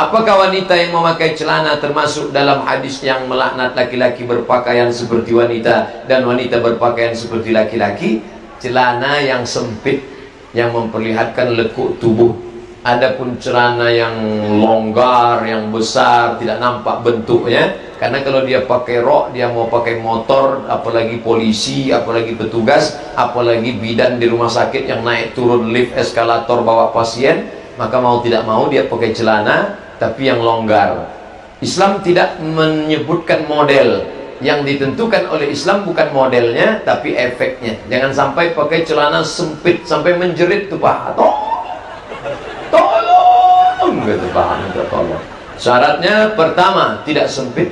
Apakah wanita yang memakai celana termasuk dalam hadis yang melaknat laki-laki berpakaian seperti wanita dan wanita berpakaian seperti laki-laki? Celana yang sempit yang memperlihatkan lekuk tubuh. Adapun celana yang longgar, yang besar, tidak nampak bentuknya. Karena kalau dia pakai rok, dia mau pakai motor, apalagi polisi, apalagi petugas, apalagi bidan di rumah sakit yang naik turun lift eskalator bawa pasien, maka mau tidak mau dia pakai celana tapi yang longgar. Islam tidak menyebutkan model. Yang ditentukan oleh Islam bukan modelnya tapi efeknya. Jangan sampai pakai celana sempit sampai menjerit tuh Pak. Tolong gitu Pak, minta tolong. Syaratnya pertama tidak sempit,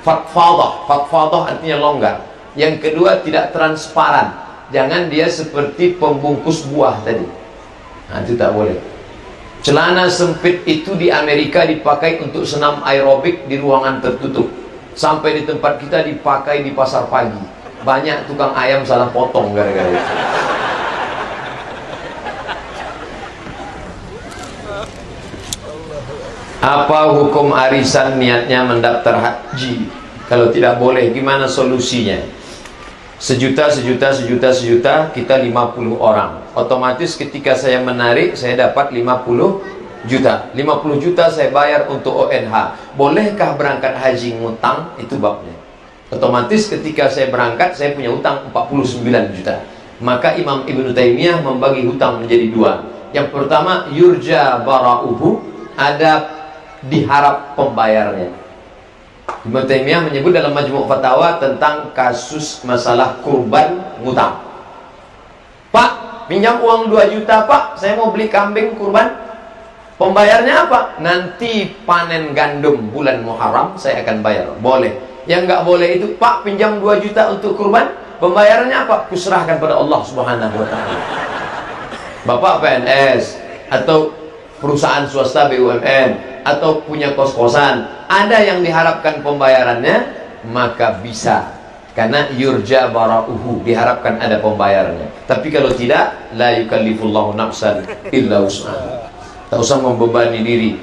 fatfadah artinya longgar. Yang kedua tidak transparan. Jangan dia seperti pembungkus buah tadi. Nah, itu tak boleh. Celana sempit itu di Amerika dipakai untuk senam aerobik di ruangan tertutup. Sampai di tempat kita dipakai di pasar pagi. Banyak tukang ayam salah potong gara-gara itu. Apa hukum arisan niatnya mendaftar haji? Kalau tidak boleh, gimana solusinya? Sejuta, kita 50 orang. Otomatis ketika saya menarik, saya dapat 50 juta. 50 juta saya bayar untuk ONH. Bolehkah berangkat haji ngutang? Itu babnya. Otomatis ketika saya berangkat, saya punya hutang 49 juta. Maka Imam Ibnu Taimiyah membagi hutang menjadi dua. Yang pertama, yurja bara'uhu, ada diharap pembayarnya. Ibnu Taimiyah menyebut dalam Majmu' Fatawa tentang kasus masalah kurban ngutang. Pak, pinjam uang 2 juta Pak, saya mau beli kambing kurban. Pembayarnya apa? Nanti panen gandum bulan Muharram saya akan bayar. Boleh. Yang nggak boleh itu, Pak pinjam 2 juta untuk kurban. Pembayarannya apa? Kuserahkan pada Allah Subhanahu wa Ta'ala. Bapak PNS atau perusahaan swasta BUMN atau punya kos-kosan, ada yang diharapkan pembayarannya, maka bisa. Karena yurja bara'uhu, diharapkan ada pembayarannya. Tapi kalau tidak, la yukallifullahu nafsan illa wus'aha. Tak usah membebani diri.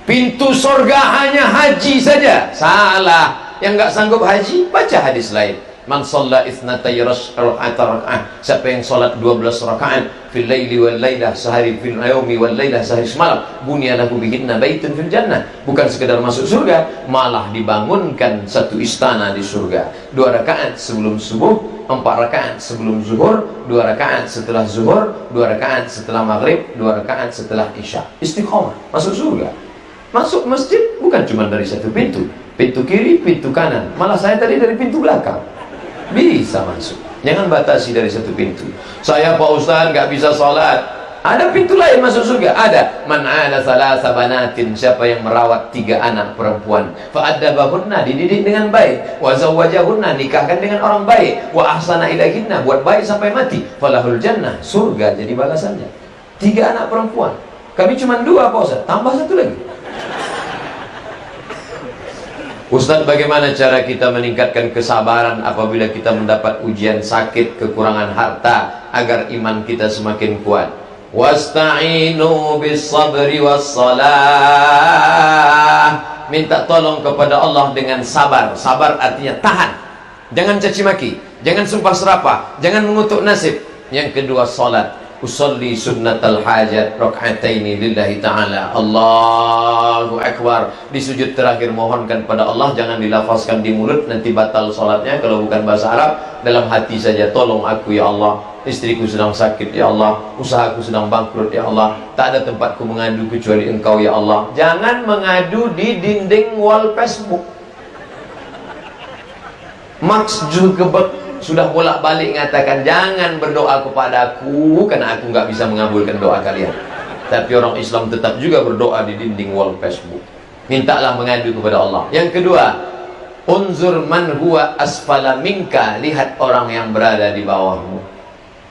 Pintu surga hanya haji saja. Salah. Yang nggak sanggup haji, baca hadis lain. Man shalla itsnatai raka'ah. Siapa yang salat 12 rakaat fil laili wal lailah, sehari fil yaumi wal lailah, sehari semalam, bunyalahu bihinna baitun fil jannah. Bukan sekedar masuk surga, malah dibangunkan satu istana di surga. 2 rakaat sebelum subuh, 4 rakaat sebelum zuhur, 2 rakaat setelah zuhur, 2 rakaat setelah maghrib, 2 rakaat setelah isya. Istiqomah, masuk surga. Masuk masjid bukan cuma dari satu pintu. Pintu kiri, pintu kanan. Malah saya tadi dari pintu belakang. Bisa masuk. Jangan batasi dari satu pintu. Saya Pak Ustaz nggak bisa sholat. Ada pintu lain masuk surga. Ada. Man ala salasa banatin. Siapa yang merawat 3 anak perempuan. Fa'addabahunna, dididik dengan baik. Wa zawwajahunna, nikahkan dengan orang baik. Wa ahsana ilahinna, buat baik sampai mati. Falahul jannah, surga jadi balasannya. 3 anak perempuan. Kami cuma 2 Pak Ustaz. Tambah 1 lagi. Ustaz, bagaimana cara kita meningkatkan kesabaran apabila kita mendapat ujian sakit, kekurangan harta, agar iman kita semakin kuat? Wasta'inu bis sabri was salah. Minta tolong kepada Allah dengan sabar. Sabar artinya tahan. Jangan caci maki, jangan sumpah serapah, jangan mengutuk nasib. Yang kedua, salat. Usolli sunnatal hajat rak'ataini lillahi ta'ala. Allahu Akbar. Di sujud terakhir mohonkan pada Allah, jangan dilafazkan di mulut, nanti batal salatnya. Kalau bukan bahasa Arab, dalam hati saja. Tolong aku ya Allah, istriku sedang sakit ya Allah, usahaku sedang bangkrut ya Allah, tak ada tempatku mengadu kecuali Engkau ya Allah. Jangan mengadu di dinding wall Facebook. Mark Zuckerberg sudah bolak-balik mengatakan jangan berdoa kepadaku karena aku nggak bisa mengabulkan doa kalian. Tapi orang Islam tetap juga berdoa di dinding wall Facebook. Mintalah mengadu kepada Allah. Yang kedua, unzur man huwa asfala minka, lihat orang yang berada di bawahmu.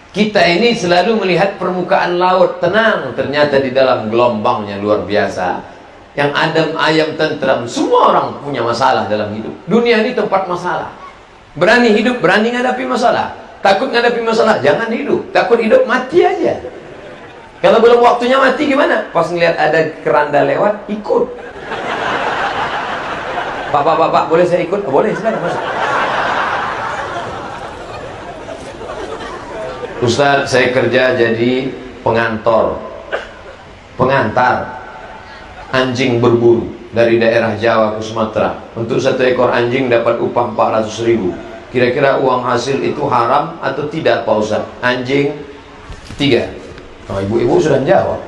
Kita ini selalu melihat permukaan laut tenang, ternyata di dalam gelombangnya luar biasa. Yang adem ayam tentram, semua orang punya masalah dalam hidup. Dunia ini tempat masalah. Berani hidup, berani ngadapi masalah. Takut ngadapi masalah, jangan hidup. Takut hidup, mati aja. Kalau belum waktunya mati gimana? Pas ngeliat ada keranda lewat, ikut. Pak, boleh saya ikut? Boleh, silakan masuk. Ustaz, saya kerja jadi pengantar anjing berburu dari daerah Jawa ke Sumatera. Untuk satu ekor anjing dapat upah 400.000. Kira-kira uang hasil itu haram atau tidak Pak Ustaz? Anjing 3. Oh, ibu-ibu sudah jawab.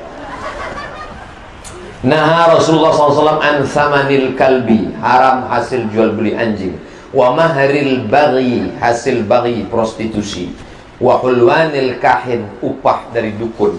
Nah, Rasulullah SAW an thamanil kalbi, haram hasil jual beli anjing. Wa mahril baghi, hasil baghi prostitusi. Wa hulwanil kahin, upah dari dukun.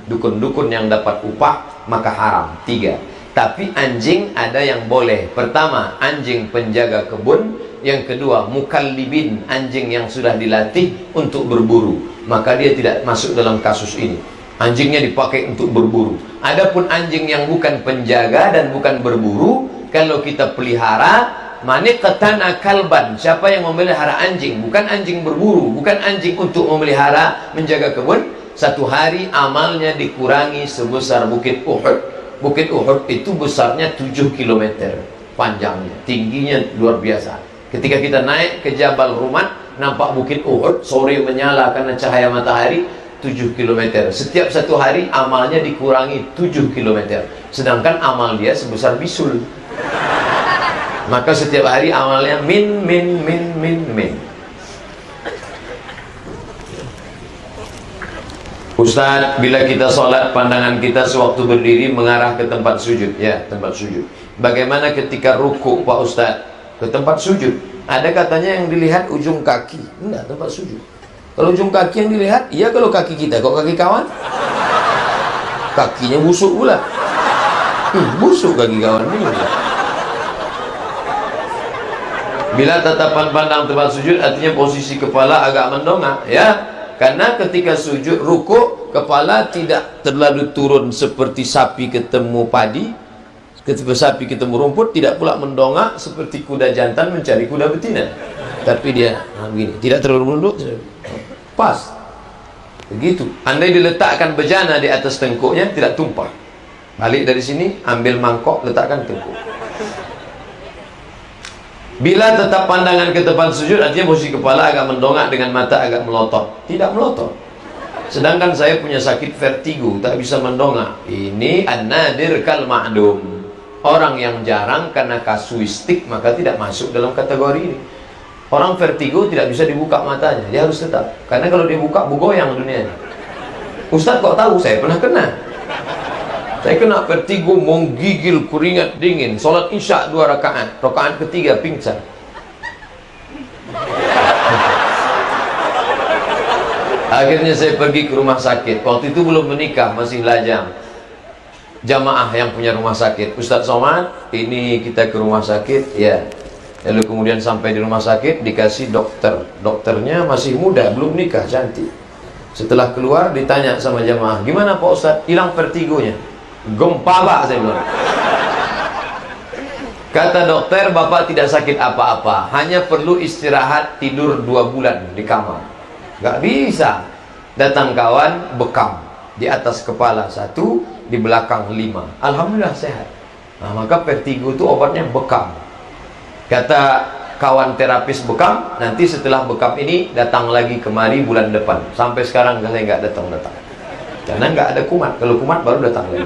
Dukun-dukun yang dapat upah maka haram. 3. Tapi anjing ada yang boleh. Pertama, anjing penjaga kebun. Yang kedua, mukallibin, anjing yang sudah dilatih untuk berburu. Maka dia tidak masuk dalam kasus ini. Anjingnya dipakai untuk berburu. Adapun anjing yang bukan penjaga dan bukan berburu, kalau kita pelihara, maniqatana kalban, siapa yang memelihara anjing, bukan anjing berburu, bukan anjing untuk memelihara, menjaga kebun, satu hari amalnya dikurangi sebesar Bukit Uhud. Bukit Uhud itu besarnya 7 km panjangnya, tingginya luar biasa. Ketika kita naik ke Jabal Rumat, nampak Bukit Uhud, sore menyala karena cahaya matahari, 7 km. Setiap satu hari amalnya dikurangi 7 km. Sedangkan amal dia sebesar bisul. Maka setiap hari amalnya min. Ustaz, bila kita sholat, pandangan kita sewaktu berdiri mengarah ke tempat sujud. Ya, tempat sujud. Bagaimana ketika ruku, Pak Ustaz? Ke tempat sujud. Ada katanya yang dilihat ujung kaki. Enggak, tempat sujud. Kalau ujung kaki yang dilihat, iya kalau kaki kita. Kok kaki kawan? Kakinya busuk pula. Busuk kaki kawan ini. Bila tatapan pandang tempat sujud, artinya posisi kepala agak mendongak. Ya. Karena ketika sujud ruku, kepala tidak terlalu turun seperti sapi ketemu padi, ketika sapi ketemu rumput, tidak pula mendongak seperti kuda jantan mencari kuda betina. Tapi dia begini, tidak terlalu menunduk, pas. Begitu. Andai diletakkan bejana di atas tengkuknya, tidak tumpah. Balik dari sini, ambil mangkok, letakkan tengkuk. Bila tetap pandangan ke tempat sujud, artinya posisi kepala agak mendongak dengan mata agak melotot. Tidak melotot. Sedangkan saya punya sakit vertigo, tak bisa mendongak. Ini an-nadir kal ma'dum. Orang yang jarang karena kasuistik, maka tidak masuk dalam kategori ini. Orang vertigo tidak bisa dibuka matanya, dia harus tetap. Karena kalau dibuka, bugoyang dunianya. Ustaz kok tahu? Saya pernah kena. Saya kena vertigo, menggigil, keringat dingin. Sholat isya 2 rakaat, rakaat ketiga pingsan. Akhirnya saya pergi ke rumah sakit. Waktu itu belum menikah, masih lajang. Jamaah yang punya rumah sakit, Ustaz Somad, ini kita ke rumah sakit, ya. Lalu kemudian sampai di rumah sakit, dikasih dokter. Dokternya masih muda, belum nikah, cantik. Setelah keluar, ditanya sama jamaah, gimana Pak Ustaz, hilang vertigonya? Gempa Pak, saya bilang. Kata dokter, Bapak tidak sakit apa-apa, hanya perlu istirahat, tidur 2 bulan di kamar. Gak bisa. Datang kawan, bekam di atas kepala 1, di belakang 5. Alhamdulillah sehat. Nah, maka vertigo itu obatnya bekam. Kata kawan terapis bekam, nanti setelah bekam ini datang lagi kemari bulan depan. Sampai sekarang saya nggak datang-datang. Karena nggak ada kumat. Kalau kumat baru datang lagi.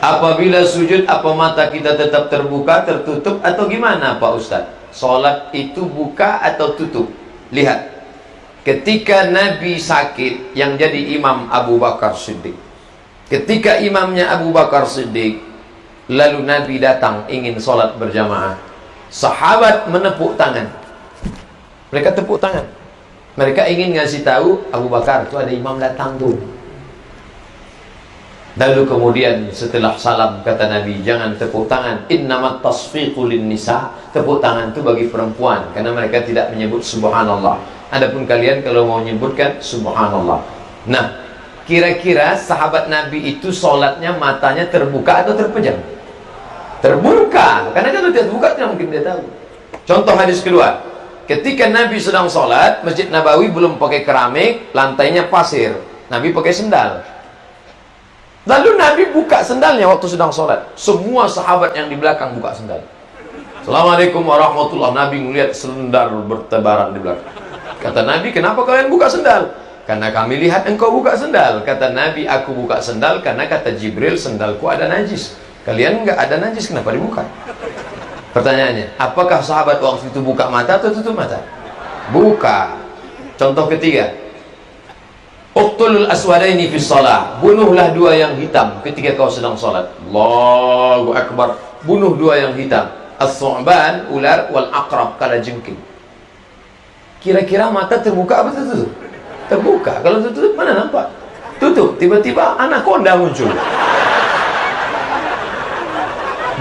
Apabila sujud, apa mata kita tetap terbuka, tertutup, atau gimana Pak Ustadz? Sholat itu buka atau tutup? Lihat, ketika Nabi sakit, yang jadi imam Abu Bakar Siddiq. Ketika imamnya Abu Bakar Siddiq, lalu Nabi datang ingin sholat berjamaah. Sahabat menepuk tangan. Mereka tepuk tangan. Mereka ingin ngasih tahu Abu Bakar itu ada imam datang tuh. Lalu kemudian setelah salam kata Nabi, jangan tepuk tangan. Innamat tasfiqu lin nisa. Tepuk tangan itu bagi perempuan karena mereka tidak menyebut subhanallah. Adapun kalian kalau mau menyebutkan subhanallah. Nah, kira-kira sahabat Nabi itu sholatnya matanya terbuka atau terpejam? Terbuka. Karena kalau tidak terbuka tidak mungkin dia tahu. Contoh hadis kedua. Ketika Nabi sedang sholat, Masjid Nabawi belum pakai keramik, lantainya pasir. Nabi pakai sendal. Lalu Nabi buka sendalnya waktu sedang sholat. Semua sahabat yang di belakang buka sendal. Assalamualaikum warahmatullahi. Nabi melihat sendal bertebaran di belakang. Kata Nabi, kenapa kalian buka sendal? Karena kami lihat engkau buka sendal. Kata Nabi, aku buka sendal karena kata Jibril, sendalku ada najis. Kalian enggak ada najis, kenapa dibuka? Pertanyaannya, apakah sahabat waktu itu buka mata atau tutup mata? Buka. Contoh ketiga, uqtulul aswadaini fi shalah. Bunuhlah dua yang hitam ketika kau sedang salat. Allahu akbar. Bunuh dua yang hitam. As-su'ban, ular, wal aqrab, kalajengking. Kira-kira mata terbuka apa tertutup? Terbuka. Kalau tertutup mana nampak? Tutup. Tiba-tiba anaconda muncul.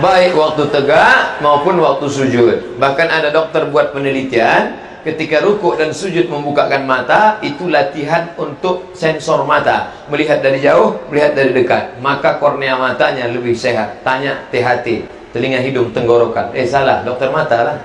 Baik waktu tegak maupun waktu sujud. Bahkan ada dokter buat penelitian, ketika rukuk dan sujud membukakan mata, itu latihan untuk sensor mata. Melihat dari jauh, melihat dari dekat. Maka kornea matanya lebih sehat. Tanya THT, telinga hidung tenggorokan. Salah, dokter mata lah.